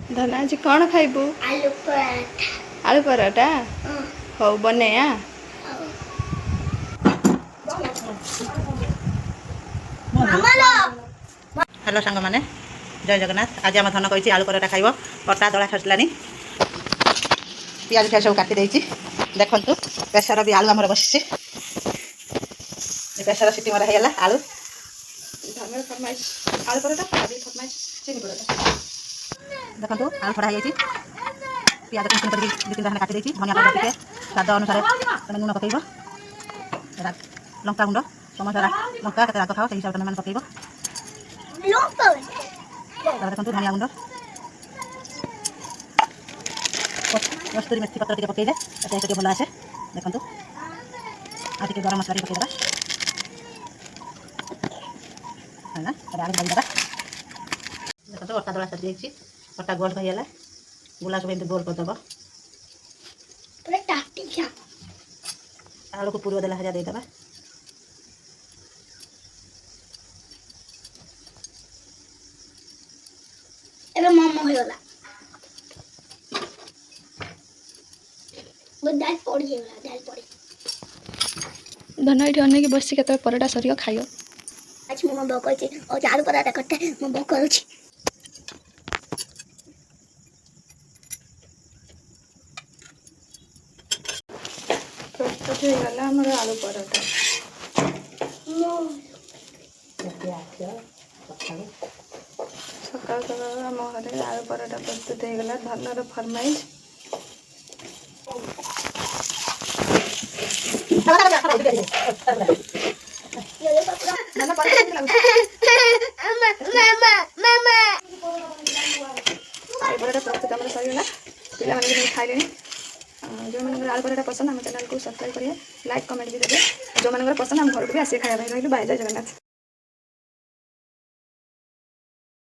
धन आज कौन खाइबू? आलू पराठा। आलू पराठा हौ बने हेलो सांग मैंने जय जगन्नाथ। आज आम धन कही आलू पराठा खाइब। अटा दला सरिलानी पियाज फियाज सब काटी देछि। देखंतु प्रेसर भी आलू आमर बसिछि। प्रेसर सिटी मरा हेला आलू धन फरमाइश आलू पराठा अभी फरमाइश चिनी पराठा। देखंतु आलू छड़ा हेछि। पियाज कुन कर दि तीन काटी देछि। धनिया पाउडर टिके स्वाद अनुसार तमे नून पकेइबो। लंका गुंड टमाटर लंका केते राग खाओ से हिसाब तमे पकेइबो। देखंतु धनिया गुंड कस्तूरी मेथी पत्र टिके पकेइले टेस्ट टिके भल आसे। देखंतु आ टिके गरम मसला पकेइ देबा हैना तबे आलू डाल देबा। देखंतु अटा दला सज जाइछि। अटा गोल भइला गुला सब एंत गोल कर देबा। पूरा टाटी खा आलू को पूरी देला हजा दे देबा। एबे मोमो होइला दाल पड़ी होला दाल पड़ी धन ये अनेक बस के पराठा सर खाइयो। आज मो बो कहछि ओ आलू पराठा करते मो बो करूछि। प्रस्तुत हो गला हमर आलू पराठा। सकाल सकाल आम घरे आलू पराठा प्रस्तुत हो गला। धनर फरमाइश पराठा प्रस्तुत आम सरगला। पिला मैंने खाइले जो मैंने आलू पराठा पसंद आम चैनल को सब्सक्राइब करिए, लाइक कमेंट भी देते। जो मैंने पसंद आम घर को भी आसिए खाया रही। बाय जय जगन्नाथ।